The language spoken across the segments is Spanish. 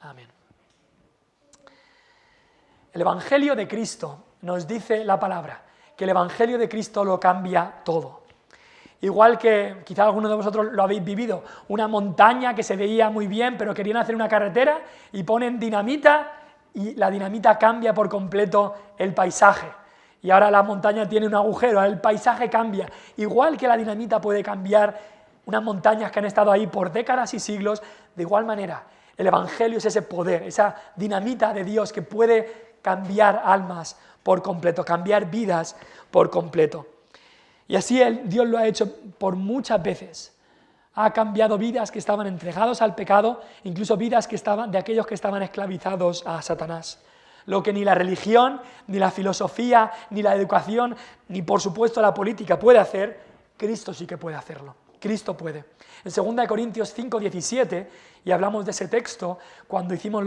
Amén. El Evangelio de Cristo, nos dice la palabra, que el Evangelio de Cristo lo cambia todo. Igual que quizá algunos de vosotros lo habéis vivido, una montaña que se veía muy bien, pero querían hacer una carretera y ponen dinamita y la dinamita cambia por completo el paisaje. Y ahora la montaña tiene un agujero, el paisaje cambia. Igual que la dinamita puede cambiar unas montañas que han estado ahí por décadas y siglos, de igual manera el Evangelio es ese poder, esa dinamita de Dios que puede cambiar almas por completo, cambiar vidas por completo. Y así Dios lo ha hecho por muchas veces. Ha cambiado vidas que estaban entregados al pecado, incluso vidas que estaban de aquellos que estaban esclavizados a Satanás. Lo que ni la religión, ni la filosofía, ni la educación, ni por supuesto la política puede hacer, Cristo sí que puede hacerlo. Cristo puede. En 2 Corintios 5:17, y hablamos de ese texto cuando tuvimos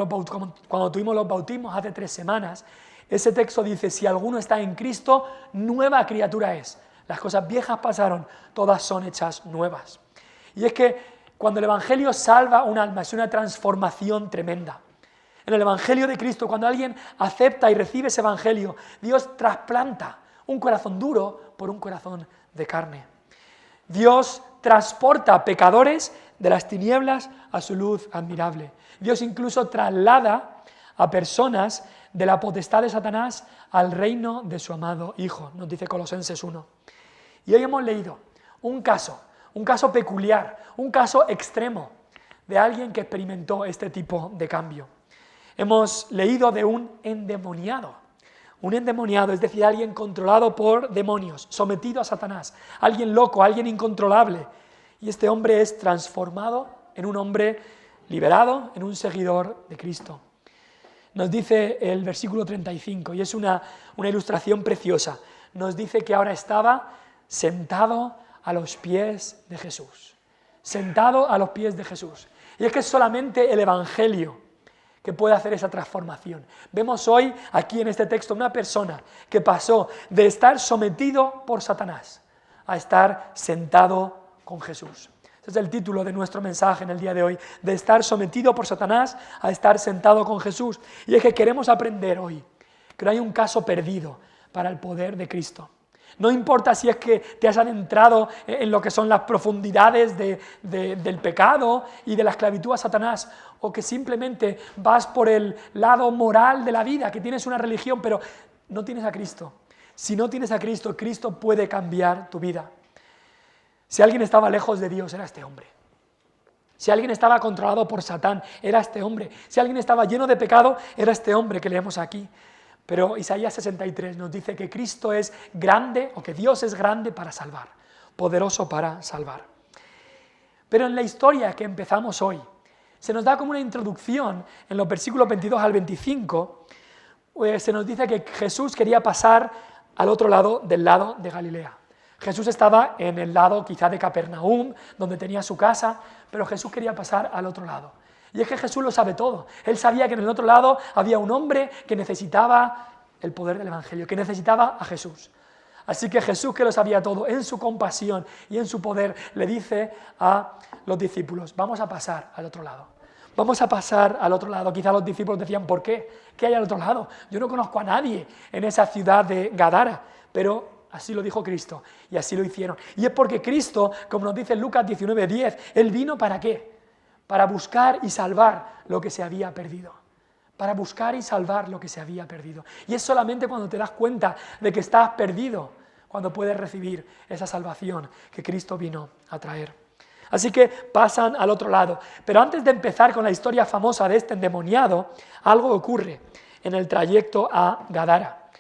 los bautismos hace 3 semanas, ese texto dice: si alguno está en Cristo, nueva criatura es. Las cosas viejas pasaron, todas son hechas nuevas. Y es que cuando el Evangelio salva un alma, es una transformación tremenda. En el Evangelio de Cristo, cuando alguien acepta y recibe ese Evangelio, Dios trasplanta un corazón duro por un corazón de carne. Dios transporta pecadores de las tinieblas a su luz admirable. Dios incluso traslada a personas de la potestad de Satanás al reino de su amado Hijo, nos dice Colosenses 1. Y hoy hemos leído un caso peculiar, un caso extremo de alguien que experimentó este tipo de cambio. Hemos leído de un endemoniado, es decir, alguien controlado por demonios, sometido a Satanás, alguien loco, alguien incontrolable. Y este hombre es transformado en un hombre liberado, en un seguidor de Cristo. Nos dice el versículo 35, y es una ilustración preciosa, nos dice que ahora estaba sentado a los pies de Jesús. Sentado a los pies de Jesús. Y es que es solamente el Evangelio que puede hacer esa transformación. Vemos hoy aquí en este texto una persona que pasó de estar sometido por Satanás a estar sentado con Jesús. Ese es el título de nuestro mensaje en el día de hoy, de estar sometido por Satanás a estar sentado con Jesús. Y es que queremos aprender hoy que no hay un caso perdido para el poder de Cristo. No importa si es que te has adentrado en lo que son las profundidades del pecado y de la esclavitud a Satanás, o que simplemente vas por el lado moral de la vida, que tienes una religión, pero no tienes a Cristo. Si no tienes a Cristo, Cristo puede cambiar tu vida. Si alguien estaba lejos de Dios, era este hombre. Si alguien estaba controlado por Satán, era este hombre. Si alguien estaba lleno de pecado, era este hombre que leemos aquí. Pero Isaías 63 nos dice que Cristo es grande, o que Dios es grande para salvar, poderoso para salvar. Pero en la historia que empezamos hoy, se nos da como una introducción en los versículos 22 al 25, se nos dice que Jesús quería pasar al otro lado del lado de Galilea. Jesús estaba en el lado quizá de Capernaum, donde tenía su casa, pero Jesús quería pasar al otro lado. Y es que Jesús lo sabe todo. Él sabía que en el otro lado había un hombre que necesitaba el poder del Evangelio, que necesitaba a Jesús. Así que Jesús, que lo sabía todo, en su compasión y en su poder, le dice a los discípulos: vamos a pasar al otro lado. Vamos a pasar al otro lado. Quizá los discípulos decían: ¿por qué? ¿Qué hay al otro lado? Yo no conozco a nadie en esa ciudad de Gadara, pero así lo dijo Cristo y así lo hicieron. Y es porque Cristo, como nos dice Lucas 19:10, Él vino ¿para qué? Para buscar y salvar lo que se había perdido. Para buscar y salvar lo que se había perdido. Y es solamente cuando te das cuenta de que estás perdido, cuando puedes recibir esa salvación que Cristo vino a traer. Así que pasan al otro lado. Pero antes de empezar con la historia famosa de este endemoniado, algo ocurre en el trayecto a Gadara.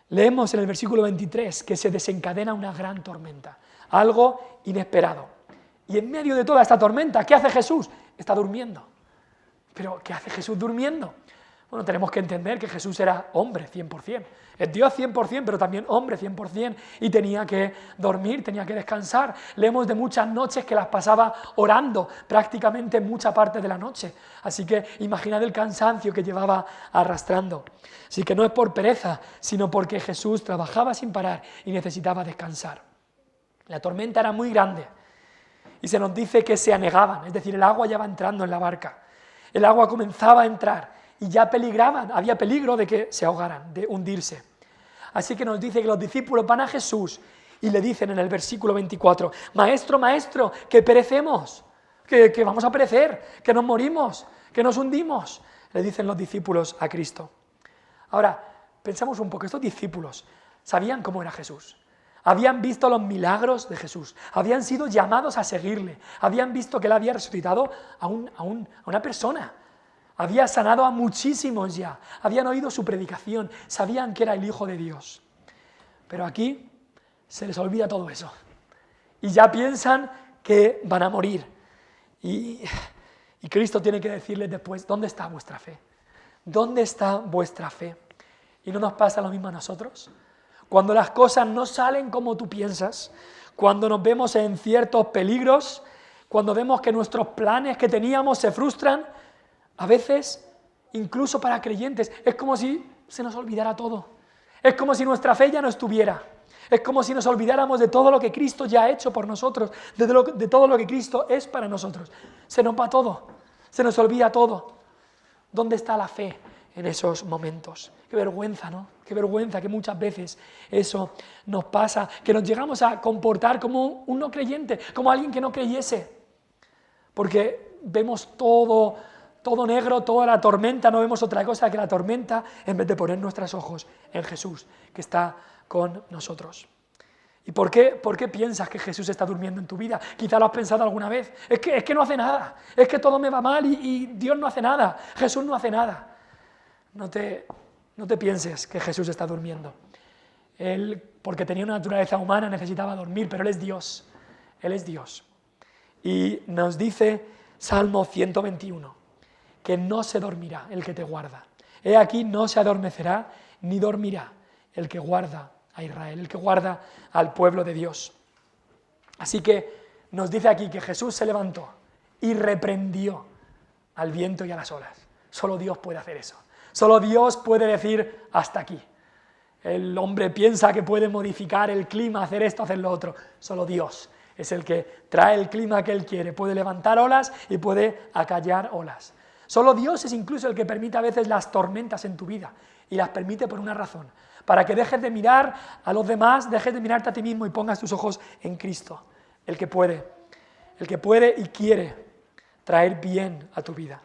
Leemos en el versículo 23 que se desencadena una gran tormenta, algo inesperado. Y en medio de toda esta tormenta, ¿qué hace Jesús? Está durmiendo. ¿Pero qué hace Jesús durmiendo? Bueno, tenemos que entender que Jesús era hombre 100%. Es Dios 100%, pero también hombre 100%. Y tenía que dormir, tenía que descansar. Leemos de muchas noches que las pasaba orando, prácticamente mucha parte de la noche. Así que imaginad el cansancio que llevaba arrastrando. Así que no es por pereza, sino porque Jesús trabajaba sin parar y necesitaba descansar. La tormenta era muy grande. Y se nos dice que se anegaban, es decir, el agua ya va entrando en la barca. El agua comenzaba a entrar y ya peligraban, había peligro de que se ahogaran, de hundirse. Así que nos dice que los discípulos van a Jesús y le dicen en el versículo 24, Maestro, Maestro, que perecemos, que vamos a perecer, que nos morimos, que nos hundimos, le dicen los discípulos a Cristo. Ahora, pensamos un poco, estos discípulos sabían cómo era Jesús, habían visto los milagros de Jesús, habían sido llamados a seguirle, habían visto que él había resucitado a una persona, había sanado a muchísimos ya, habían oído su predicación, sabían que era el Hijo de Dios. Pero aquí se les olvida todo eso y ya piensan que van a morir. Y Cristo tiene que decirles después, ¿dónde está vuestra fe? ¿Dónde está vuestra fe? ¿Y no nos pasa lo mismo a nosotros? Cuando las cosas no salen como tú piensas, cuando nos vemos en ciertos peligros, cuando vemos que nuestros planes que teníamos se frustran, a veces, incluso para creyentes, es como si se nos olvidara todo. Es como si nuestra fe ya no estuviera. Es como si nos olvidáramos de todo lo que Cristo ya ha hecho por nosotros, de todo lo que Cristo es para nosotros. Se nos va todo, se nos olvida todo. ¿Dónde está la fe en esos momentos? Qué vergüenza, ¿no? Qué vergüenza que muchas veces eso nos pasa, que nos llegamos a comportar como un no creyente, como alguien que no creyese. Porque vemos todo negro, toda la tormenta, no vemos otra cosa que la tormenta en vez de poner nuestros ojos en Jesús, que está con nosotros. ¿Y por qué piensas que Jesús está durmiendo en tu vida? Quizá lo has pensado alguna vez. Es que no hace nada, es que todo me va mal y Dios no hace nada, Jesús no hace nada. No te pienses que Jesús está durmiendo. Él, porque tenía una naturaleza humana, necesitaba dormir, pero Él es Dios. Él es Dios. Y nos dice Salmo 121, que no se dormirá el que te guarda. He aquí no se adormecerá ni dormirá el que guarda a Israel, el que guarda al pueblo de Dios. Así que nos dice aquí que Jesús se levantó y reprendió al viento y a las olas. Solo Dios puede hacer eso. Solo Dios puede decir hasta aquí. El hombre piensa que puede modificar el clima, hacer esto, hacer lo otro. Solo Dios es el que trae el clima que Él quiere. Puede levantar olas y puede acallar olas. Solo Dios es incluso el que permite a veces las tormentas en tu vida. Y las permite por una razón. Para que dejes de mirar a los demás, dejes de mirarte a ti mismo y pongas tus ojos en Cristo. El que puede y quiere traer bien a tu vida.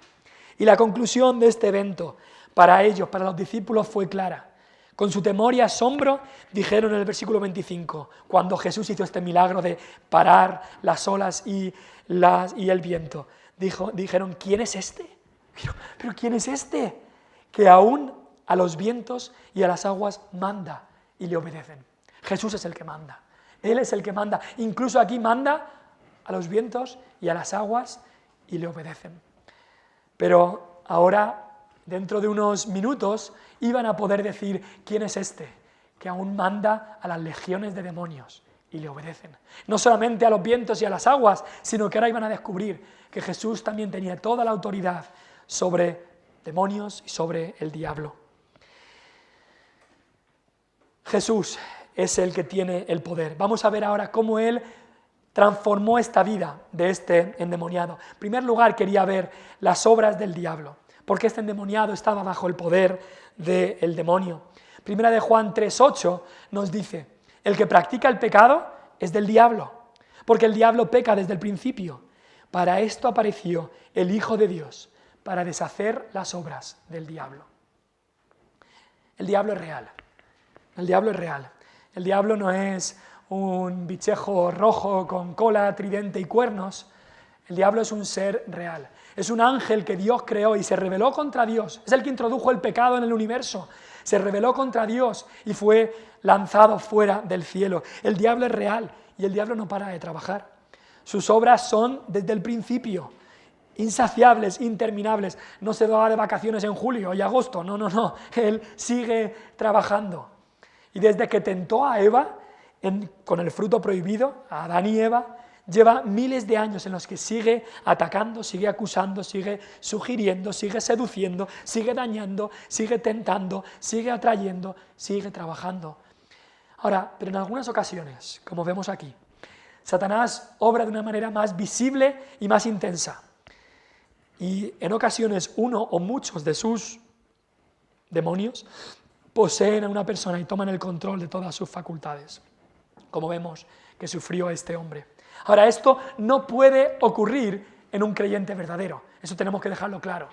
Y la conclusión de este evento para ellos, para los discípulos, fue clara. Con su temor y asombro, dijeron en el versículo 25, cuando Jesús hizo este milagro de parar las olas y el viento, dijeron, ¿quién es este? ¿Pero quién es este? Que aún a los vientos y a las aguas manda y le obedecen. Jesús es el que manda. Él es el que manda. Incluso aquí manda a los vientos y a las aguas y le obedecen. Pero ahora, dentro de unos minutos, iban a poder decir, ¿quién es este? Que aún manda a las legiones de demonios y le obedecen. No solamente a los vientos y a las aguas, sino que ahora iban a descubrir que Jesús también tenía toda la autoridad sobre demonios y sobre el diablo. Jesús es el que tiene el poder. Vamos a ver ahora cómo Él transformó esta vida de este endemoniado. En primer lugar, quería ver las obras del diablo, porque este endemoniado estaba bajo el poder del demonio. Primera de Juan 3:8 nos dice, el que practica el pecado es del diablo, porque el diablo peca desde el principio. Para esto apareció el Hijo de Dios, para deshacer las obras del diablo. El diablo es real. El diablo es real. El diablo no es un bichejo rojo con cola, tridente y cuernos. El diablo es un ser real. Es un ángel que Dios creó y se rebeló contra Dios. Es el que introdujo el pecado en el universo. Se rebeló contra Dios y fue lanzado fuera del cielo. El diablo es real y el diablo no para de trabajar. Sus obras son desde el principio insaciables, interminables. No se va de vacaciones en julio y agosto. No. Él sigue trabajando. Y desde que tentó a Eva con el fruto prohibido, a Adán y Eva, lleva miles de años en los que sigue atacando, sigue acusando, sigue sugiriendo, sigue seduciendo, sigue dañando, sigue tentando, sigue atrayendo, sigue trabajando. Ahora, pero en algunas ocasiones, como vemos aquí, Satanás obra de una manera más visible y más intensa. Y en ocasiones uno o muchos de sus demonios poseen a una persona y toman el control de todas sus facultades, como vemos que sufrió este hombre. Ahora, esto no puede ocurrir en un creyente verdadero, eso tenemos que dejarlo claro.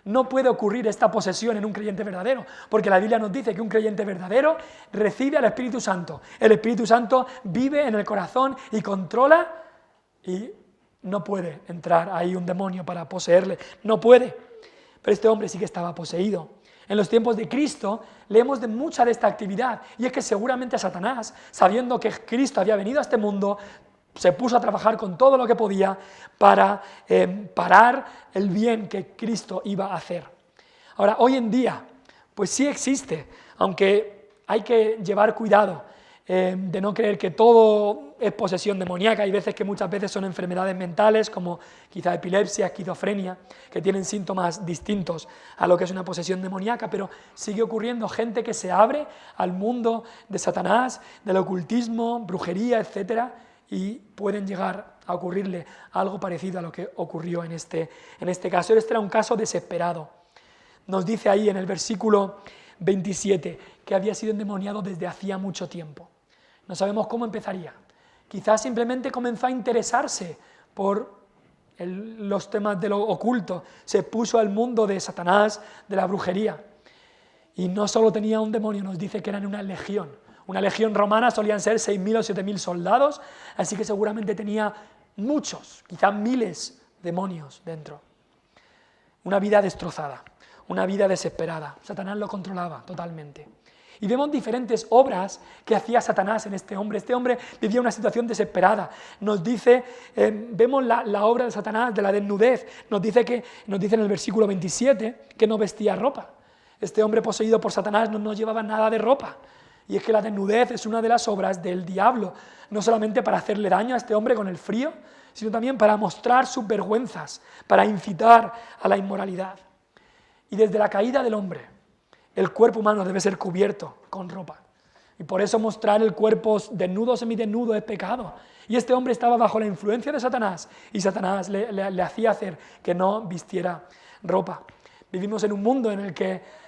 No puede ocurrir esta posesión en un creyente verdadero, porque la Biblia nos dice que un creyente verdadero recibe al Espíritu Santo. El Espíritu Santo vive en el corazón y controla, y no puede entrar ahí un demonio para poseerle, no puede. Pero este hombre sí que estaba poseído. En los tiempos de Cristo leemos de mucha de esta actividad, y es que seguramente Satanás, sabiendo que Cristo había venido a este mundo, se puso a trabajar con todo lo que podía para parar el bien que Cristo iba a hacer. Ahora, hoy en día, pues sí existe, aunque hay que llevar cuidado de no creer que todo es posesión demoníaca. Hay veces que muchas veces son enfermedades mentales, como quizá epilepsia, esquizofrenia, que tienen síntomas distintos a lo que es una posesión demoníaca, pero sigue ocurriendo gente que se abre al mundo de Satanás, del ocultismo, brujería, etcétera, y pueden llegar a ocurrirle algo parecido a lo que ocurrió en este caso. Este era un caso desesperado. Nos dice ahí en el versículo 27 que había sido endemoniado desde hacía mucho tiempo. No sabemos cómo empezaría. Quizás simplemente comenzó a interesarse por los temas de lo oculto, se puso al mundo de Satanás, de la brujería. Y no solo tenía un demonio, nos dice que eran una legión. Una legión romana solían ser 6.000 o 7.000 soldados, así que seguramente tenía muchos, quizás miles demonios dentro. Una vida destrozada, una vida desesperada. Satanás lo controlaba totalmente. Y vemos diferentes obras que hacía Satanás en este hombre. Este hombre vivía una situación desesperada. Nos dice, vemos la obra de Satanás, de la desnudez. Nos dice en el versículo 27 que no vestía ropa. Este hombre poseído por Satanás no llevaba nada de ropa. Y es que la desnudez es una de las obras del diablo, no solamente para hacerle daño a este hombre con el frío, sino también para mostrar sus vergüenzas, para incitar a la inmoralidad. Y desde la caída del hombre, el cuerpo humano debe ser cubierto con ropa. Y por eso mostrar el cuerpo desnudo o semidesnudo es pecado. Y este hombre estaba bajo la influencia de Satanás, y Satanás le hacía hacer que no vistiera ropa. Vivimos en un mundo en el que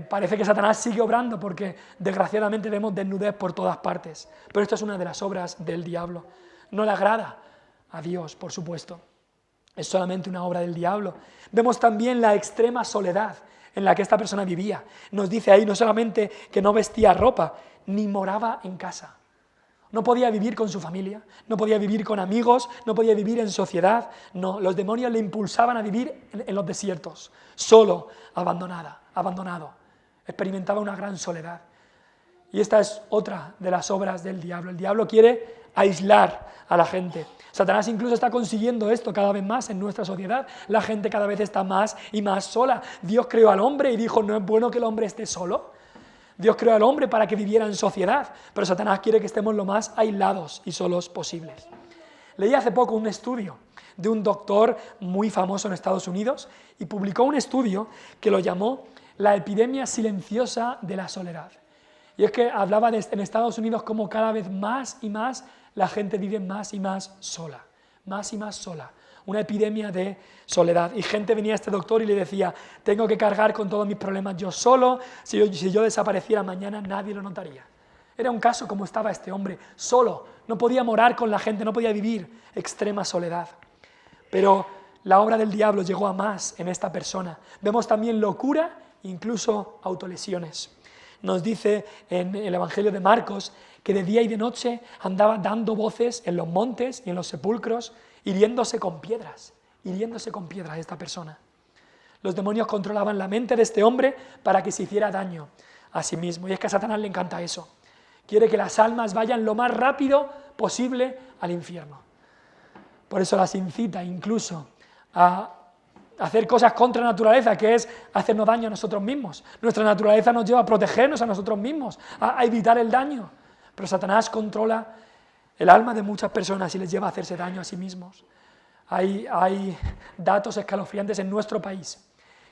parece que Satanás sigue obrando, porque desgraciadamente vemos desnudez por todas partes. Pero esto es una de las obras del diablo. No le agrada a Dios, por supuesto. Es solamente una obra del diablo. Vemos también la extrema soledad en la que esta persona vivía. Nos dice ahí no solamente que no vestía ropa, ni moraba en casa. No podía vivir con su familia, no podía vivir con amigos, no podía vivir en sociedad. No, los demonios le impulsaban a vivir en los desiertos, solo, abandonado. Experimentaba una gran soledad. Y esta es otra de las obras del diablo. El diablo quiere aislar a la gente. Satanás incluso está consiguiendo esto cada vez más en nuestra sociedad. La gente cada vez está más y más sola. Dios creó al hombre y dijo, no es bueno que el hombre esté solo. Dios creó al hombre para que viviera en sociedad, pero Satanás quiere que estemos lo más aislados y solos posibles. Leí hace poco un estudio de un doctor muy famoso en Estados Unidos y publicó un estudio que lo llamó la epidemia silenciosa de la soledad. Y es que hablaba en Estados Unidos cómo cada vez más y más la gente vive más y más sola, una epidemia de soledad. Y gente venía a este doctor y le decía, tengo que cargar con todos mis problemas yo solo, si yo desapareciera mañana nadie lo notaría. Era un caso como estaba este hombre, solo, no podía morar con la gente, no podía vivir, extrema soledad. Pero la obra del diablo llegó a más en esta persona. Vemos también locura, incluso autolesiones. Nos dice en el Evangelio de Marcos que de día y de noche andaba dando voces en los montes y en los sepulcros, hiriéndose con piedras esta persona. Los demonios controlaban la mente de este hombre para que se hiciera daño a sí mismo. Y es que a Satanás le encanta eso. Quiere que las almas vayan lo más rápido posible al infierno. Por eso las incita incluso a hacer cosas contra la naturaleza, que es hacernos daño a nosotros mismos. Nuestra naturaleza nos lleva a protegernos a nosotros mismos, a evitar el daño. Pero Satanás controla el alma de muchas personas y les lleva a hacerse daño a sí mismos. Hay datos escalofriantes en nuestro país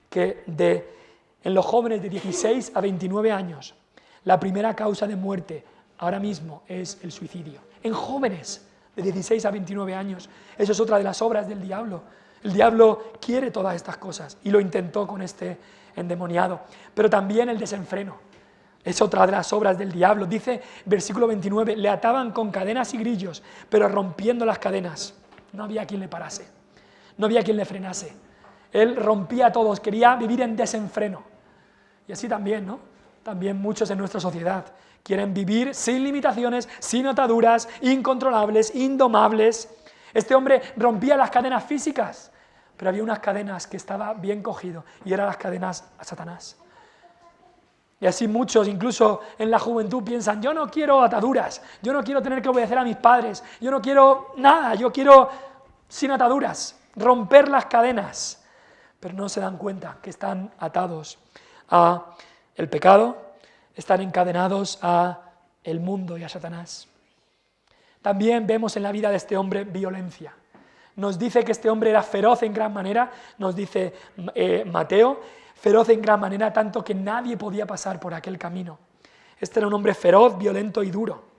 que en los jóvenes de 16 a 29 años, la primera causa de muerte ahora mismo es el suicidio. En jóvenes de 16 a 29 años, eso es otra de las obras del diablo. El diablo quiere todas estas cosas y lo intentó con este endemoniado. Pero también el desenfreno es otra de las obras del diablo. Dice, versículo 29, le ataban con cadenas y grillos, pero rompiendo las cadenas. No había quien le parase, no había quien le frenase. Él rompía a todos, quería vivir en desenfreno. Y así también, ¿no? También muchos en nuestra sociedad quieren vivir sin limitaciones, sin ataduras, incontrolables, indomables. Este hombre rompía las cadenas físicas, pero había unas cadenas que estaba bien cogido, y eran las cadenas a Satanás. Y así muchos, incluso en la juventud, piensan, yo no quiero ataduras, yo no quiero tener que obedecer a mis padres, yo no quiero nada, yo quiero sin ataduras, romper las cadenas. Pero no se dan cuenta que están atados a el pecado, están encadenados a el mundo y a Satanás. También vemos en la vida de este hombre violencia. Nos dice que este hombre era feroz en gran manera, nos dice Mateo, feroz en gran manera, tanto que nadie podía pasar por aquel camino. Este era un hombre feroz, violento y duro.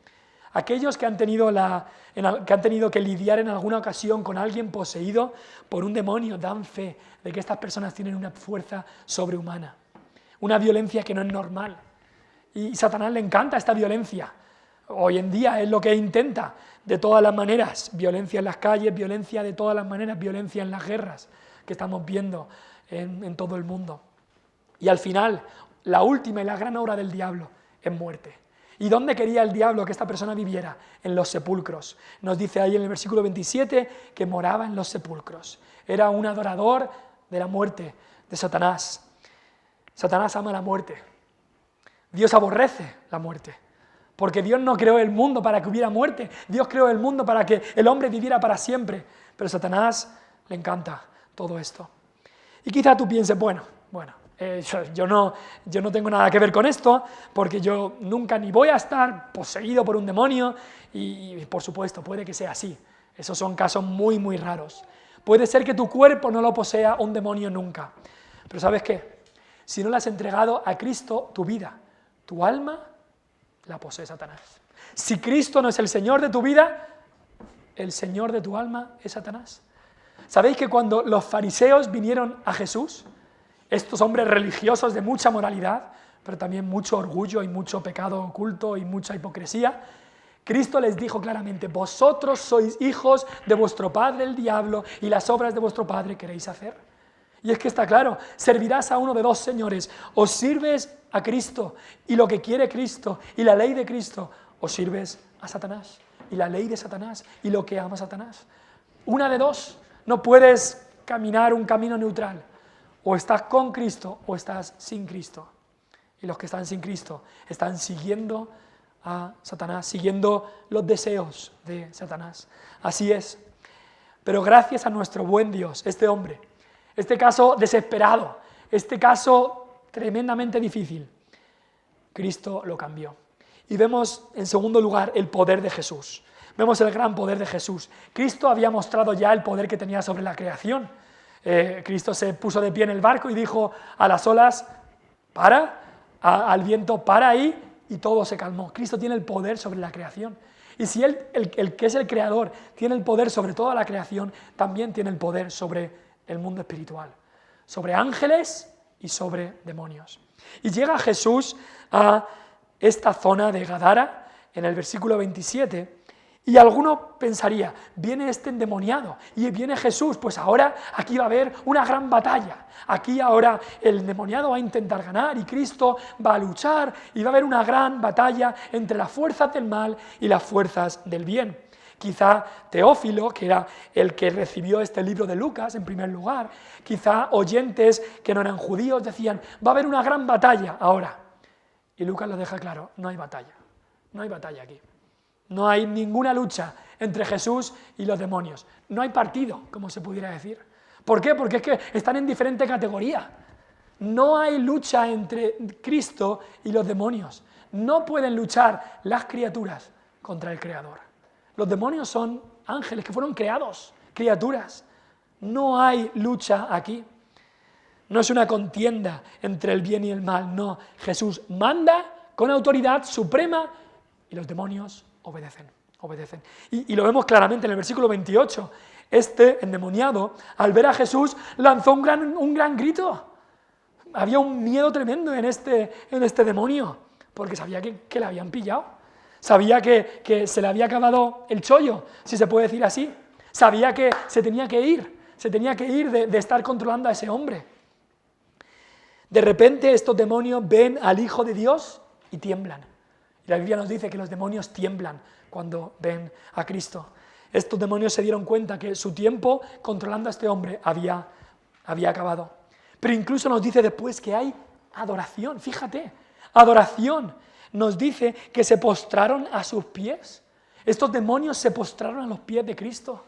Aquellos que han tenido que lidiar en alguna ocasión con alguien poseído por un demonio dan fe de que estas personas tienen una fuerza sobrehumana, una violencia que no es normal. Y Satanás le encanta esta violencia. Hoy en día es lo que intenta de todas las maneras, violencia en las calles, violencia de todas las maneras, violencia en las guerras que estamos viendo en todo el mundo. Y al final, la última y la gran obra del diablo es muerte. ¿Y dónde quería el diablo que esta persona viviera? En los sepulcros. Nos dice ahí en el versículo 27 que moraba en los sepulcros. Era un adorador de la muerte, de Satanás. Satanás ama la muerte. Dios aborrece la muerte. Porque Dios no creó el mundo para que hubiera muerte. Dios creó el mundo para que el hombre viviera para siempre. Pero a Satanás le encanta todo esto. Y quizá tú pienses, bueno, yo no tengo nada que ver con esto, porque yo nunca ni voy a estar poseído por un demonio, y por supuesto, puede que sea así. Esos son casos muy, muy raros. Puede ser que tu cuerpo no lo posea un demonio nunca. Pero ¿sabes qué? Si no le has entregado a Cristo tu vida, tu alma la posee Satanás. Si Cristo no es el Señor de tu vida, el Señor de tu alma es Satanás. ¿Sabéis que cuando los fariseos vinieron a Jesús, estos hombres religiosos de mucha moralidad, pero también mucho orgullo y mucho pecado oculto y mucha hipocresía, Cristo les dijo claramente, vosotros sois hijos de vuestro padre el diablo y las obras de vuestro padre queréis hacer. Y es que está claro, servirás a uno de dos señores, o sirves a Cristo y lo que quiere Cristo y la ley de Cristo, o sirves a Satanás y la ley de Satanás y lo que ama Satanás. Una de dos, no puedes caminar un camino neutral, o estás con Cristo o estás sin Cristo. Y los que están sin Cristo están siguiendo a Satanás, siguiendo los deseos de Satanás. Así es. Pero gracias a nuestro buen Dios, este hombre, este caso desesperado, este caso tremendamente difícil, Cristo lo cambió. Y vemos en segundo lugar el poder de Jesús. Vemos el gran poder de Jesús. Cristo había mostrado ya el poder que tenía sobre la creación. Cristo se puso de pie en el barco y dijo a las olas, para, al viento, para ahí, y todo se calmó. Cristo tiene el poder sobre la creación. Y si Él, el que es el creador, tiene el poder sobre toda la creación, también tiene el poder sobre el mundo espiritual, sobre ángeles y sobre demonios. Y llega Jesús a esta zona de Gadara, en el versículo 27, y alguno pensaría, viene este endemoniado y viene Jesús, pues ahora aquí va a haber una gran batalla. Aquí ahora el endemoniado va a intentar ganar y Cristo va a luchar y va a haber una gran batalla entre las fuerzas del mal y las fuerzas del bien. Quizá Teófilo, que era el que recibió este libro de Lucas en primer lugar, quizá oyentes que no eran judíos decían, va a haber una gran batalla ahora. Y Lucas lo deja claro, no hay batalla aquí. No hay ninguna lucha entre Jesús y los demonios. No hay partido, como se pudiera decir. ¿Por qué? Porque es que están en diferente categoría. No hay lucha entre Cristo y los demonios. No pueden luchar las criaturas contra el Creador. Los demonios son ángeles que fueron creados, criaturas. No hay lucha aquí. No es una contienda entre el bien y el mal. No, Jesús manda con autoridad suprema y los demonios obedecen. Y lo vemos claramente en el versículo 28. Este endemoniado, al ver a Jesús, lanzó un gran grito. Había un miedo tremendo en este demonio, porque sabía que le habían pillado. Sabía que se le había acabado el chollo, si se puede decir así. Sabía que se tenía que ir de estar controlando a ese hombre. De repente estos demonios ven al Hijo de Dios y tiemblan. Y la Biblia nos dice que los demonios tiemblan cuando ven a Cristo. Estos demonios se dieron cuenta que su tiempo controlando a este hombre había acabado. Pero incluso nos dice después que hay adoración, fíjate, adoración. Nos dice que se postraron a sus pies. Estos demonios se postraron a los pies de Cristo.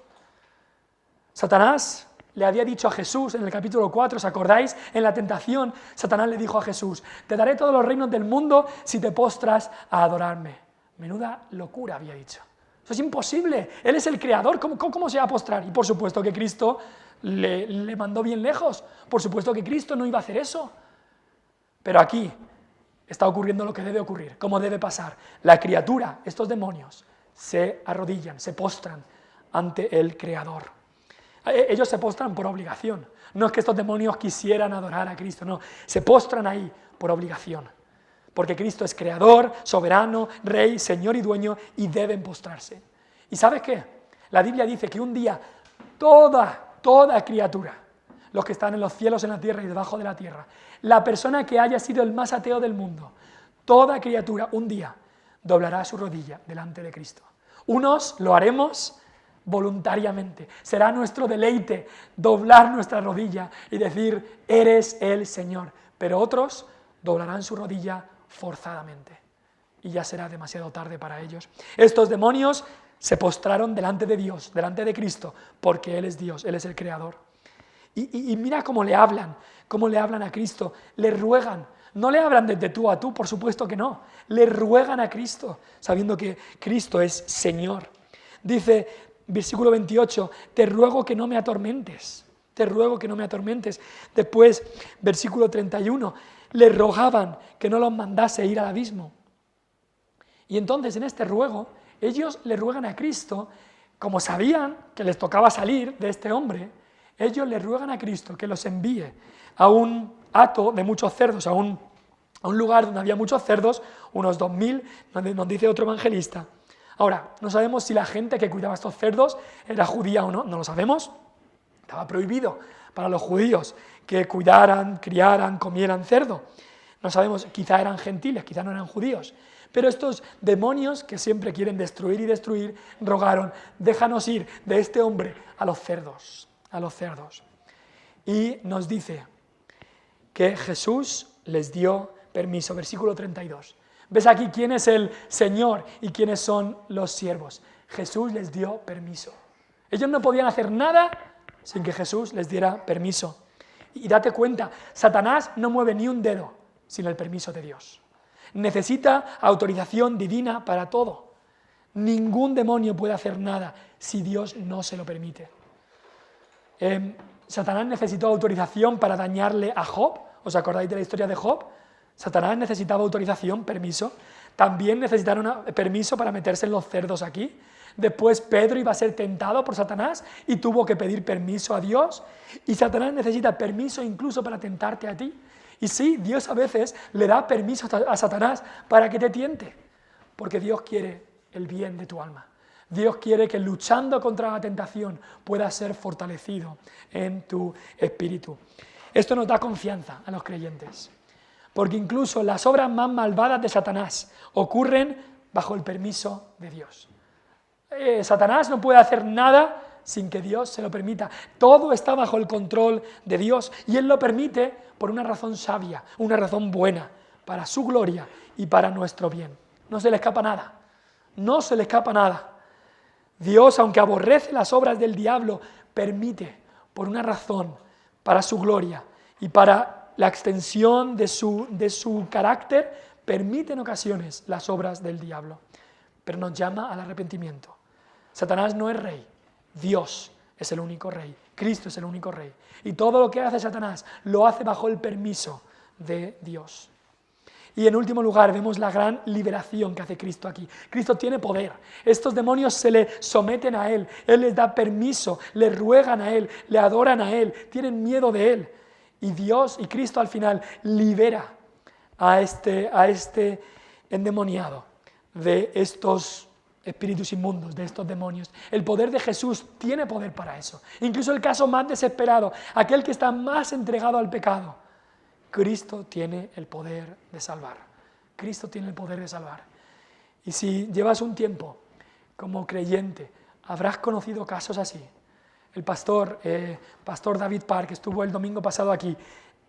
Satanás le había dicho a Jesús en el capítulo 4, ¿os acordáis? En la tentación, Satanás le dijo a Jesús, te daré todos los reinos del mundo si te postras a adorarme. Menuda locura había dicho. Eso es imposible, Él es el creador, ¿cómo se va a postrar? Y por supuesto que Cristo le mandó bien lejos, por supuesto que Cristo no iba a hacer eso. Pero aquí está ocurriendo lo que debe ocurrir, cómo debe pasar. La criatura, estos demonios, se arrodillan, se postran ante el Creador. Ellos se postran por obligación. No es que estos demonios quisieran adorar a Cristo, no. Se postran ahí por obligación. Porque Cristo es creador, soberano, rey, señor y dueño y deben postrarse. ¿Y sabes qué? La Biblia dice que un día toda criatura, los que están en los cielos, en la tierra y debajo de la tierra, la persona que haya sido el más ateo del mundo, toda criatura un día doblará su rodilla delante de Cristo. Unos lo haremos voluntariamente. Será nuestro deleite doblar nuestra rodilla y decir, eres el Señor. Pero otros doblarán su rodilla forzadamente y ya será demasiado tarde para ellos. Estos demonios se postraron delante de Dios, delante de Cristo, porque Él es Dios, Él es el Creador. Y mira cómo le hablan a Cristo, le ruegan. No le hablan de tú a tú, por supuesto que no. Le ruegan a Cristo, sabiendo que Cristo es Señor. Dice, versículo 28, te ruego que no me atormentes. Te ruego que no me atormentes. Después, versículo 31, le rogaban que no los mandase ir al abismo. Y entonces, en este ruego, ellos le ruegan a Cristo, como sabían que les tocaba salir de este hombre, ellos le ruegan a Cristo que los envíe a un hato de muchos cerdos, a un lugar donde había muchos cerdos, unos 2000, donde nos dice otro evangelista. Ahora, no sabemos si la gente que cuidaba estos cerdos era judía o no, no lo sabemos. Estaba prohibido para los judíos que cuidaran, criaran, comieran cerdo. No sabemos, quizá eran gentiles, quizá no eran judíos. Pero estos demonios que siempre quieren destruir y destruir, rogaron, déjanos ir de este hombre a los cerdos. Y nos dice que Jesús les dio permiso, versículo 32. ¿Ves aquí quién es el Señor y quiénes son los siervos? Jesús les dio permiso. Ellos no podían hacer nada sin que Jesús les diera permiso. Y date cuenta, Satanás no mueve ni un dedo sin el permiso de Dios. Necesita autorización divina para todo. Ningún demonio puede hacer nada si Dios no se lo permite. Satanás necesitó autorización para dañarle a Job. ¿Os acordáis de la historia de Job? Satanás necesitaba autorización, permiso. También necesitaron permiso para meterse en los cerdos aquí. Después Pedro iba a ser tentado por Satanás y tuvo que pedir permiso a Dios. Y Satanás necesita permiso incluso para tentarte a ti. Y sí, Dios a veces le da permiso a Satanás para que te tiente. Porque Dios quiere el bien de tu alma. Dios quiere que luchando contra la tentación puedas ser fortalecido en tu espíritu. Esto nos da confianza a los creyentes. Porque incluso las obras más malvadas de Satanás ocurren bajo el permiso de Dios. Satanás no puede hacer nada sin que Dios se lo permita. Todo está bajo el control de Dios y Él lo permite por una razón sabia, una razón buena, para su gloria y para nuestro bien. No se le escapa nada, no se le escapa nada. Dios, aunque aborrece las obras del diablo, permite por una razón, para su gloria y para la extensión de su carácter, permite en ocasiones las obras del diablo, pero nos llama al arrepentimiento. Satanás no es rey, Dios es el único rey, Cristo es el único rey. Y todo lo que hace Satanás lo hace bajo el permiso de Dios. Y en último lugar vemos la gran liberación que hace Cristo aquí. Cristo tiene poder. Estos demonios se le someten a Él. Él les da permiso, le ruegan a Él, le adoran a Él, tienen miedo de Él. Y Dios y Cristo al final libera a este endemoniado de estos espíritus inmundos, de estos demonios. El poder de Jesús tiene poder para eso. Incluso el caso más desesperado, aquel que está más entregado al pecado, Cristo tiene el poder de salvar. Cristo tiene el poder de salvar. Y si llevas un tiempo como creyente, habrás conocido casos así. El pastor David Park, que estuvo el domingo pasado aquí,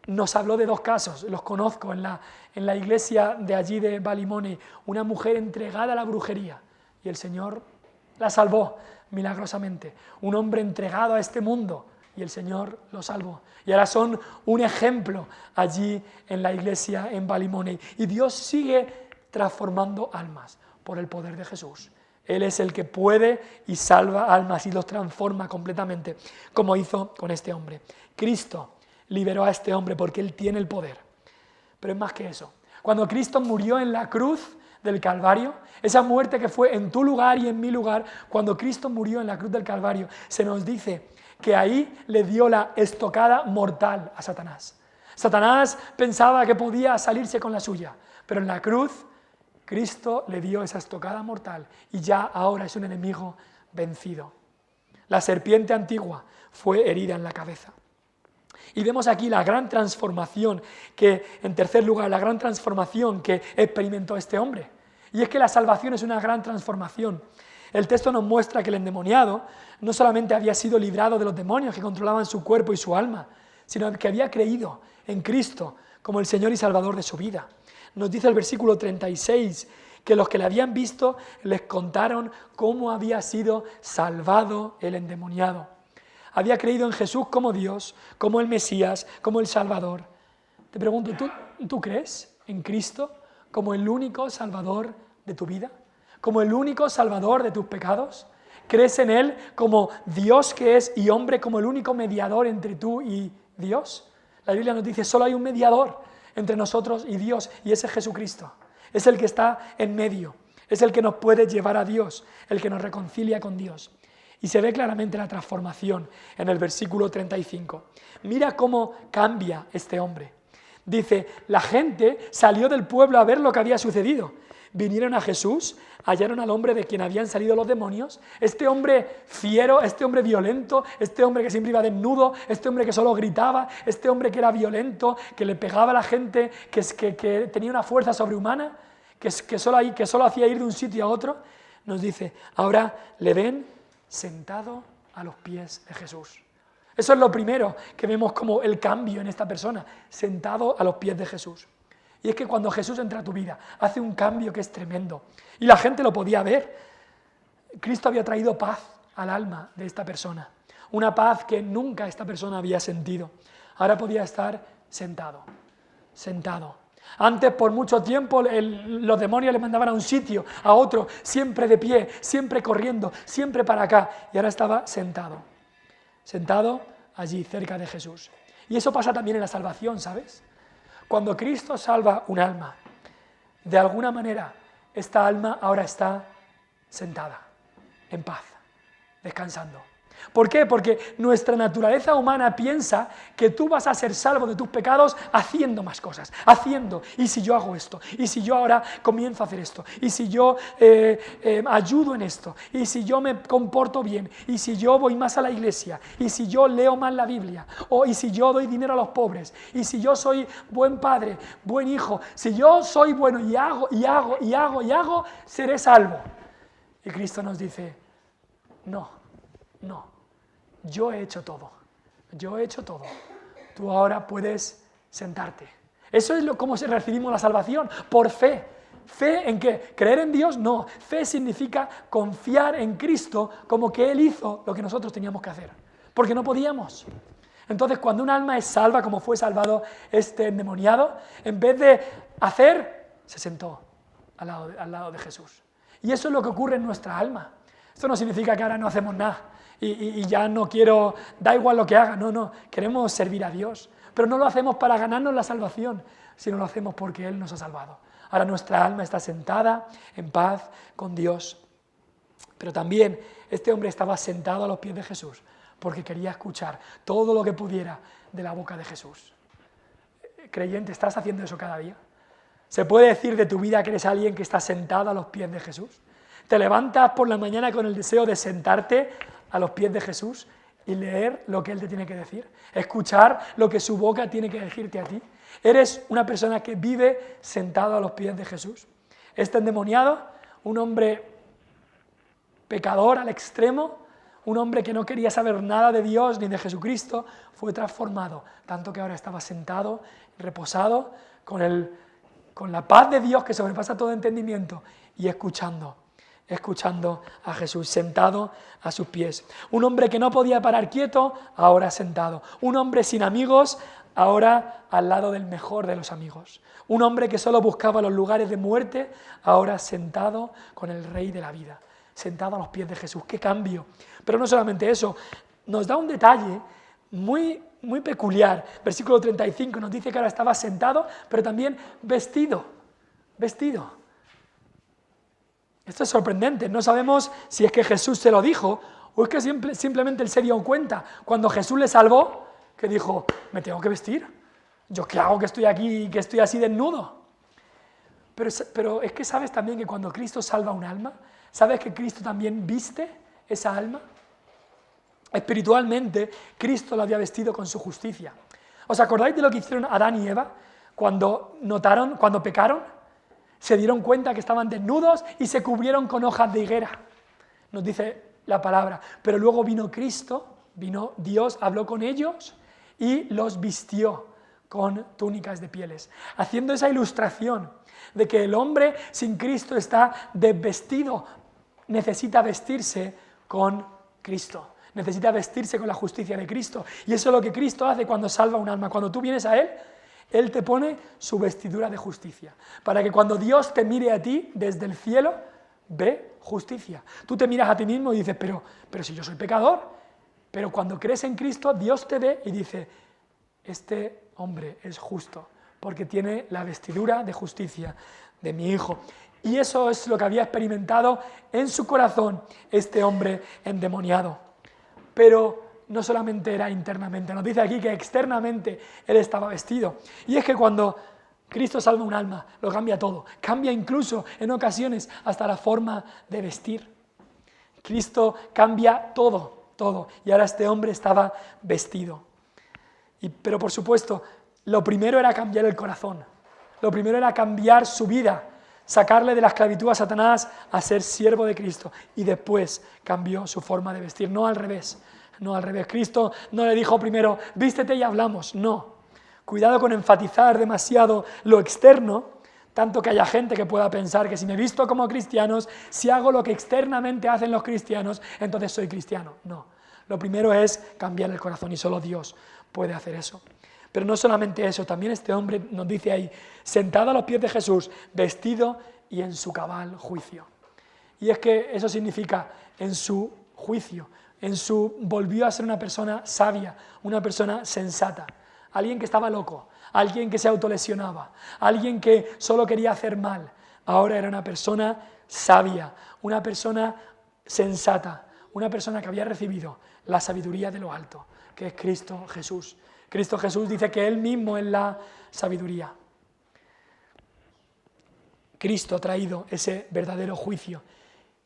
nos habló de 2 casos, los conozco en la iglesia de allí de Ballymoney, una mujer entregada a la brujería y el Señor la salvó milagrosamente. Un hombre entregado a este mundo y el Señor lo salvó. Y ahora son un ejemplo allí en la iglesia en Ballymoney. Y Dios sigue transformando almas por el poder de Jesús. Él es el que puede y salva almas y los transforma completamente, como hizo con este hombre. Cristo liberó a este hombre porque Él tiene el poder. Pero es más que eso. Cuando Cristo murió en la cruz del Calvario, esa muerte que fue en tu lugar y en mi lugar, cuando Cristo murió en la cruz del Calvario, se nos dice que ahí le dio la estocada mortal a Satanás. Satanás pensaba que podía salirse con la suya, pero en la cruz Cristo le dio esa estocada mortal y ya ahora es un enemigo vencido. La serpiente antigua fue herida en la cabeza. Y vemos aquí la gran transformación en tercer lugar, la gran transformación que experimentó este hombre. Y es que la salvación es una gran transformación. El texto nos muestra que el endemoniado no solamente había sido librado de los demonios que controlaban su cuerpo y su alma, sino que había creído en Cristo como el Señor y Salvador de su vida. Nos dice el versículo 36 que los que le habían visto les contaron cómo había sido salvado el endemoniado. Había creído en Jesús como Dios, como el Mesías, como el Salvador. Te pregunto, ¿tú crees en Cristo como el único Salvador de tu vida? ¿Como el único Salvador de tus pecados? ¿Crees en Él como Dios que es y hombre como el único mediador entre tú y Dios? La Biblia nos dice, solo hay un mediador entre nosotros y Dios, y ese es Jesucristo. Es el que está en medio, es el que nos puede llevar a Dios, el que nos reconcilia con Dios. Y se ve claramente la transformación en el versículo 35. Mira cómo cambia este hombre. Dice, la gente salió del pueblo a ver lo que había sucedido. Vinieron a Jesús, hallaron al hombre de quien habían salido los demonios, este hombre fiero, este hombre violento, este hombre que siempre iba desnudo, este hombre que solo gritaba, este hombre que era violento, que le pegaba a la gente, que tenía una fuerza sobrehumana, que solo hacía ir de un sitio a otro. Nos dice, ahora le ven sentado a los pies de Jesús. Eso es lo primero que vemos como el cambio en esta persona, sentado a los pies de Jesús. Y es que cuando Jesús entra a tu vida, hace un cambio que es tremendo. Y la gente lo podía ver. Cristo había traído paz al alma de esta persona. Una paz que nunca esta persona había sentido. Ahora podía estar sentado. Antes, por mucho tiempo, los demonios le mandaban a un sitio, a otro, siempre de pie, siempre corriendo, siempre para acá. Y ahora estaba sentado allí, cerca de Jesús. Y eso pasa también en la salvación, ¿sabes? Cuando Cristo salva un alma, de alguna manera, esta alma ahora está sentada, en paz, descansando. ¿Por qué? Porque nuestra naturaleza humana piensa que tú vas a ser salvo de tus pecados haciendo más cosas, y si yo hago esto, y si yo ahora comienzo a hacer esto, y si yo ayudo en esto, y si yo me comporto bien, y si yo voy más a la iglesia, y si yo leo más la Biblia, y si yo doy dinero a los pobres, y si yo soy buen padre, buen hijo, si yo soy bueno y hago, seré salvo. Y Cristo nos dice, no. Yo he hecho todo. Tú ahora puedes sentarte. Eso es cómo recibimos la salvación, por fe. ¿Fe en qué? ¿Creer en Dios? No. Fe significa confiar en Cristo como que Él hizo lo que nosotros teníamos que hacer. Porque no podíamos. Entonces, cuando un alma es salva, como fue salvado este endemoniado, en vez de hacer, se sentó al lado de Jesús. Y eso es lo que ocurre en nuestra alma. Esto no significa que ahora no hacemos nada. Y ya no quiero, da igual lo que haga, no, queremos servir a Dios, Pero no lo hacemos para ganarnos la salvación, sino lo hacemos porque Él nos ha salvado. Ahora nuestra alma está sentada en paz con Dios. Pero también este hombre estaba sentado a los pies de Jesús porque quería escuchar todo lo que pudiera de la boca de Jesús. Creyente, ¿estás haciendo eso cada día? ¿Se puede decir de tu vida que eres alguien que está sentado a los pies de Jesús? ¿Te levantas por la mañana con el deseo de sentarte a los pies de Jesús y leer lo que Él te tiene que decir? ¿Escuchar lo que su boca tiene que decirte a ti? ¿Eres una persona que vive sentado a los pies de Jesús? Este endemoniado, un hombre pecador al extremo, un hombre que no quería saber nada de Dios ni de Jesucristo, fue transformado, tanto que ahora estaba sentado, reposado, con la paz de Dios que sobrepasa todo entendimiento y escuchando a Jesús, sentado a sus pies. Un hombre que no podía parar quieto, ahora sentado. Un hombre sin amigos, ahora al lado del mejor de los amigos. Un hombre que solo buscaba los lugares de muerte, ahora sentado con el Rey de la vida, sentado a los pies de Jesús. ¡Qué cambio! Pero no solamente eso, nos da un detalle muy peculiar. Versículo 35 nos dice que ahora estaba sentado, pero también vestido. Esto es sorprendente, no sabemos si es que Jesús se lo dijo o es que simplemente él se dio cuenta. Cuando Jesús le salvó, que dijo, me tengo que vestir. ¿Yo qué hago que estoy aquí, que estoy así desnudo? Pero es que sabes también que cuando Cristo salva un alma, ¿sabes que Cristo también viste esa alma? Espiritualmente, Cristo lo había vestido con su justicia. ¿Os acordáis de lo que hicieron Adán y Eva cuando pecaron? Se dieron cuenta que estaban desnudos y se cubrieron con hojas de higuera, nos dice la palabra. Pero luego vino Cristo, vino Dios, habló con ellos y los vistió con túnicas de pieles, haciendo esa ilustración de que el hombre sin Cristo está desvestido, necesita vestirse con Cristo, necesita vestirse con la justicia de Cristo. Y eso es lo que Cristo hace cuando salva un alma. Cuando tú vienes a Él te pone su vestidura de justicia, para que cuando Dios te mire a ti desde el cielo, ve justicia. Tú te miras a ti mismo y dices, pero si yo soy pecador, pero cuando crees en Cristo, Dios te ve y dice, este hombre es justo, porque tiene la vestidura de justicia de mi Hijo. Y eso es lo que había experimentado en su corazón este hombre endemoniado. Pero no solamente era internamente, nos dice aquí que externamente él estaba vestido. Y es que cuando Cristo salva un alma, lo cambia todo. Cambia incluso, en ocasiones, hasta la forma de vestir. Cristo cambia todo. Y ahora este hombre estaba vestido. Pero por supuesto, lo primero era cambiar el corazón. Lo primero era cambiar su vida, sacarle de la esclavitud a Satanás a ser siervo de Cristo. Y después cambió su forma de vestir, no al revés. No al revés, Cristo no le dijo primero, vístete y hablamos, no. Cuidado con enfatizar demasiado lo externo, tanto que haya gente que pueda pensar que si me visto como cristianos, si hago lo que externamente hacen los cristianos, entonces soy cristiano. No, lo primero es cambiar el corazón y solo Dios puede hacer eso. Pero no solamente eso, también este hombre nos dice ahí, sentado a los pies de Jesús, vestido y en su cabal juicio. Y es que eso significa en su juicio, volvió a ser una persona sabia, una persona sensata, alguien que estaba loco, alguien que se autolesionaba, alguien que solo quería hacer mal. Ahora era una persona sabia, una persona sensata, una persona que había recibido la sabiduría de lo alto, que es Cristo Jesús. Cristo Jesús dice que Él mismo es la sabiduría. Cristo ha traído ese verdadero juicio.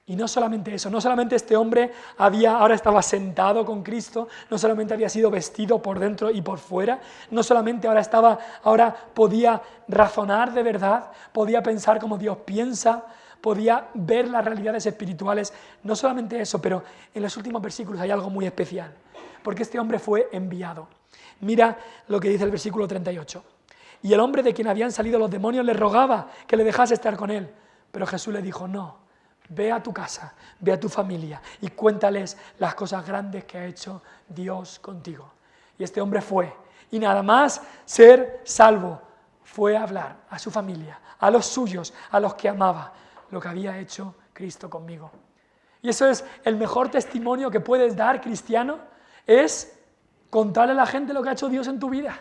Y no solamente eso, no solamente este hombre ahora estaba sentado con Cristo, no solamente había sido vestido por dentro y por fuera, no solamente ahora podía razonar de verdad, podía pensar como Dios piensa, podía ver las realidades espirituales, no solamente eso, pero en los últimos versículos hay algo muy especial, porque este hombre fue enviado. Mira lo que dice el versículo 38. Y el hombre de quien habían salido los demonios le rogaba que le dejase estar con él, pero Jesús le dijo, no. Ve a tu casa, ve a tu familia y cuéntales las cosas grandes que ha hecho Dios contigo. Y este hombre fue, y nada más ser salvo, fue a hablar a su familia, a los suyos, a los que amaba, lo que había hecho Cristo conmigo. Y eso es el mejor testimonio que puedes dar, cristiano, es contarle a la gente lo que ha hecho Dios en tu vida.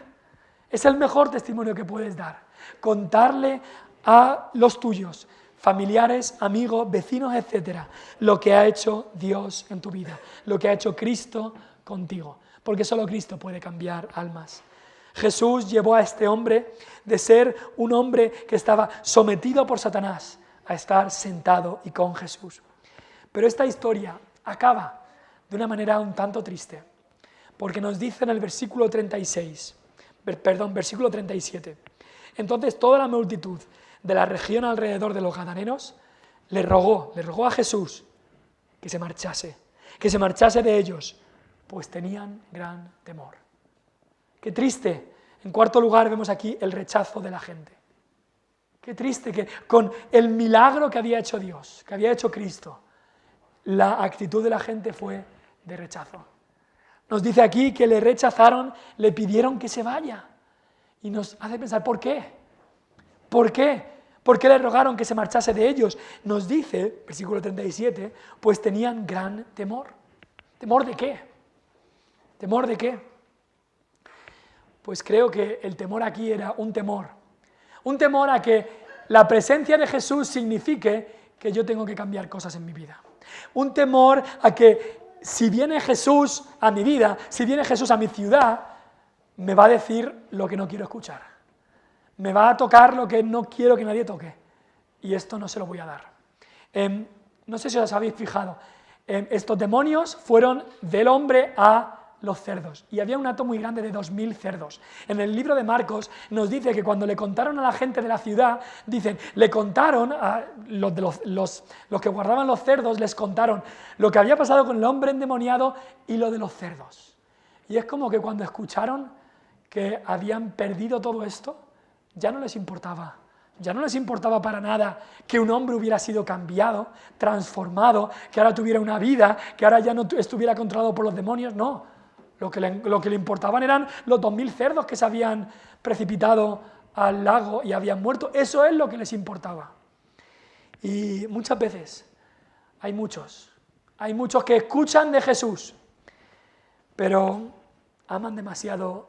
Es el mejor testimonio que puedes dar. Contarle a los tuyos, familiares, amigos, vecinos, etcétera, lo que ha hecho Dios en tu vida, lo que ha hecho Cristo contigo, porque solo Cristo puede cambiar almas. Jesús llevó a este hombre de ser un hombre que estaba sometido por Satanás a estar sentado y con Jesús. Pero esta historia acaba de una manera un tanto triste, porque nos dice en el versículo 37, entonces toda la multitud de la región alrededor de los Gadarenos le rogó a Jesús que se marchase de ellos, pues tenían gran temor. Qué triste. En cuarto lugar vemos aquí el rechazo de la gente. Qué triste que con el milagro que había hecho Dios, que había hecho Cristo, la actitud de la gente fue de rechazo. Nos dice aquí que le rechazaron, le pidieron que se vaya. Y nos hace pensar, ¿por qué? ¿Por qué? ¿Por qué le rogaron que se marchase de ellos? Nos dice, versículo 37, pues tenían gran temor. ¿Temor de qué? ¿Temor de qué? Pues creo que el temor aquí era un temor a que la presencia de Jesús signifique que yo tengo que cambiar cosas en mi vida. Un temor a que si viene Jesús a mi vida, si viene Jesús a mi ciudad, me va a decir lo que no quiero escuchar. Me va a tocar lo que no quiero que nadie toque. Y esto no se lo voy a dar. No sé si os habéis fijado, estos demonios fueron del hombre a los cerdos, y había un hato muy grande de 2000 cerdos. En el libro de Marcos nos dice que cuando le contaron a la gente de la ciudad, dicen, le contaron a los que guardaban los cerdos, les contaron lo que había pasado con el hombre endemoniado y lo de los cerdos. Y es como que cuando escucharon que habían perdido todo esto, ya no les importaba para nada que un hombre hubiera sido cambiado, transformado, que ahora tuviera una vida, que ahora ya no estuviera controlado por los demonios, no. Lo que le importaban eran los 2000 cerdos que se habían precipitado al lago y habían muerto. Eso es lo que les importaba. Y muchas veces hay muchos que escuchan de Jesús, pero aman demasiado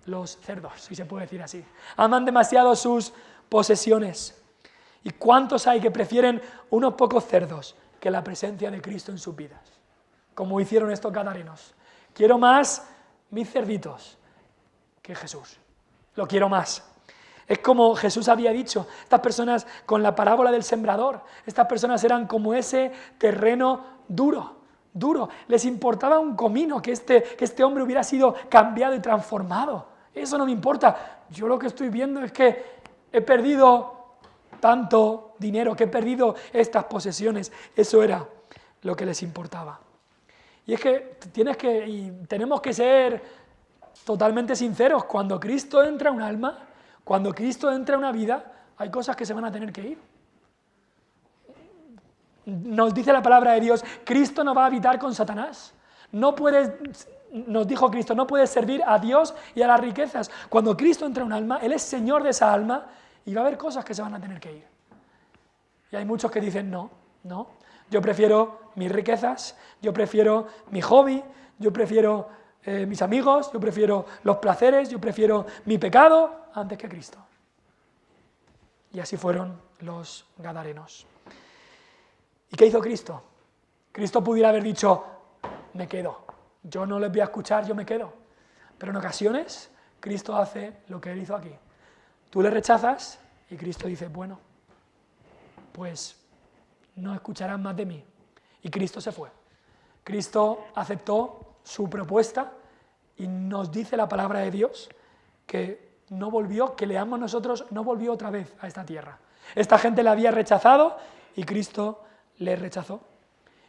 los cerdos, si se puede decir así. Aman demasiado sus posesiones. ¿Y cuántos hay que prefieren unos pocos cerdos que la presencia de Cristo en sus vidas? Como hicieron estos gadarenos. Quiero más mis cerditos que Jesús. Lo quiero más. Es como Jesús había dicho, estas personas con la parábola del sembrador, estas personas eran como ese terreno duro. Les importaba un comino que este hombre hubiera sido cambiado y transformado. Eso no me importa. Yo lo que estoy viendo es que he perdido tanto dinero, que he perdido estas posesiones. Eso era lo que les importaba. Y es que tenemos que ser totalmente sinceros. Cuando Cristo entra a un alma, cuando Cristo entra a una vida, hay cosas que se van a tener que ir. Nos dice la palabra de Dios, Cristo no va a habitar con Satanás. Nos dijo Cristo, no puedes servir a Dios y a las riquezas. Cuando Cristo entra a un alma, Él es Señor de esa alma y va a haber cosas que se van a tener que ir. Y hay muchos que dicen, no. Yo prefiero mis riquezas, yo prefiero mi hobby, yo prefiero mis amigos, yo prefiero los placeres, yo prefiero mi pecado antes que Cristo. Y así fueron los gadarenos. ¿Y qué hizo Cristo? Cristo pudiera haber dicho, me quedo, yo no les voy a escuchar, yo me quedo. Pero en ocasiones Cristo hace lo que Él hizo aquí. Tú le rechazas y Cristo dice, bueno, pues no escucharán más de mí. Y Cristo se fue. Cristo aceptó su propuesta y nos dice la palabra de Dios que no volvió, que leamos nosotros, no volvió otra vez a esta tierra. Esta gente le había rechazado y Cristo le rechazó.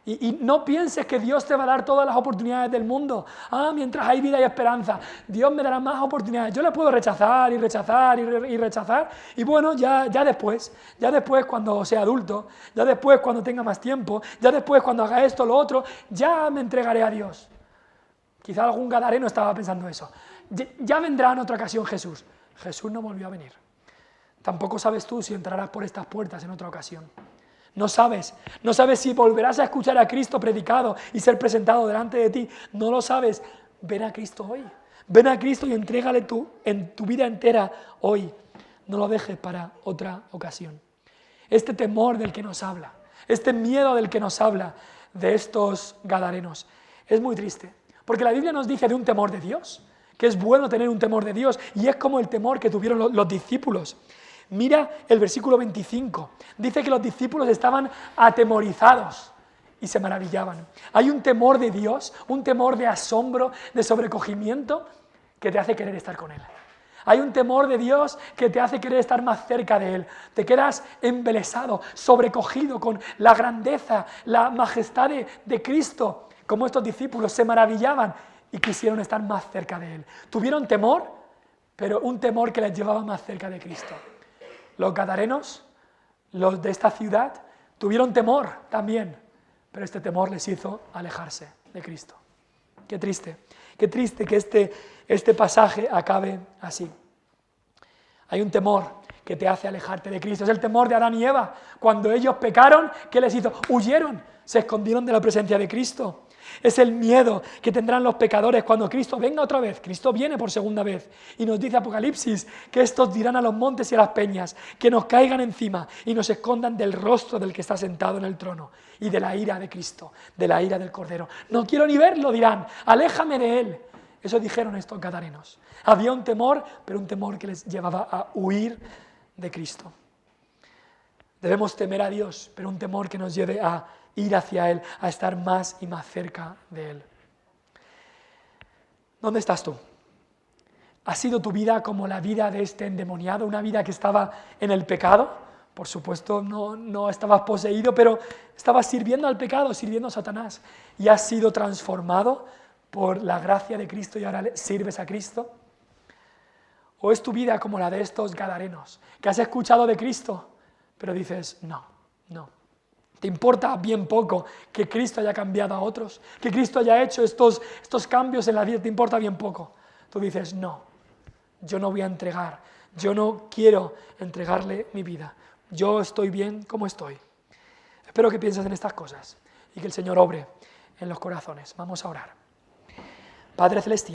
Y no pienses que Dios te va a dar todas las oportunidades del mundo. Mientras hay vida y esperanza, Dios me dará más oportunidades. Yo le puedo rechazar y rechazar y rechazar. Y bueno, ya después cuando sea adulto, ya después cuando tenga más tiempo, ya después cuando haga esto, lo otro, ya me entregaré a Dios. Quizá algún gadareno estaba pensando eso. Ya vendrá en otra ocasión Jesús. Jesús no volvió a venir. Tampoco sabes tú si entrarás por estas puertas en otra ocasión. No sabes si volverás a escuchar a Cristo predicado y ser presentado delante de ti. No lo sabes. Ven a Cristo hoy. Ven a Cristo y entrégale en tu vida entera hoy. No lo dejes para otra ocasión. Este temor del que nos habla, este miedo del que nos habla de estos gadarenos, es muy triste. Porque la Biblia nos dice de un temor de Dios, que es bueno tener un temor de Dios, y es como el temor que tuvieron los discípulos. Mira el versículo 25, dice que los discípulos estaban atemorizados y se maravillaban. Hay un temor de Dios, un temor de asombro, de sobrecogimiento, que te hace querer estar con Él. Hay un temor de Dios que te hace querer estar más cerca de Él. Te quedas embelesado, sobrecogido con la grandeza, la majestad de Cristo. Como estos discípulos se maravillaban y quisieron estar más cerca de Él. Tuvieron temor, pero un temor que les llevaba más cerca de Cristo. Los gadarenos, los de esta ciudad, tuvieron temor también, pero este temor les hizo alejarse de Cristo. Qué triste que este pasaje acabe así. Hay un temor que te hace alejarte de Cristo. Es el temor de Adán y Eva. Cuando ellos pecaron, ¿qué les hizo? Huyeron, se escondieron de la presencia de Cristo. Es el miedo que tendrán los pecadores cuando Cristo venga otra vez. Cristo viene por segunda vez y nos dice Apocalipsis que estos dirán a los montes y a las peñas que nos caigan encima y nos escondan del rostro del que está sentado en el trono y de la ira de Cristo, de la ira del Cordero. No quiero ni verlo, dirán, aléjame de él. Eso dijeron estos gadarenos. Había un temor, pero un temor que les llevaba a huir de Cristo. Debemos temer a Dios, pero un temor que nos lleve a ir hacia Él, a estar más y más cerca de Él. ¿Dónde estás tú? ¿Ha sido tu vida como la vida de este endemoniado, una vida que estaba en el pecado? Por supuesto, no estabas poseído, pero estabas sirviendo al pecado, sirviendo a Satanás. ¿Y has sido transformado por la gracia de Cristo y ahora sirves a Cristo? ¿O es tu vida como la de estos gadarenos, que has escuchado de Cristo, pero dices, no. ¿Te importa bien poco que Cristo haya cambiado a otros? ¿Que Cristo haya hecho estos cambios en la vida? ¿Te importa bien poco? Tú dices, no, yo no voy a entregar, yo no quiero entregarle mi vida. Yo estoy bien como estoy. Espero que pienses en estas cosas y que el Señor obre en los corazones. Vamos a orar. Padre Celestial.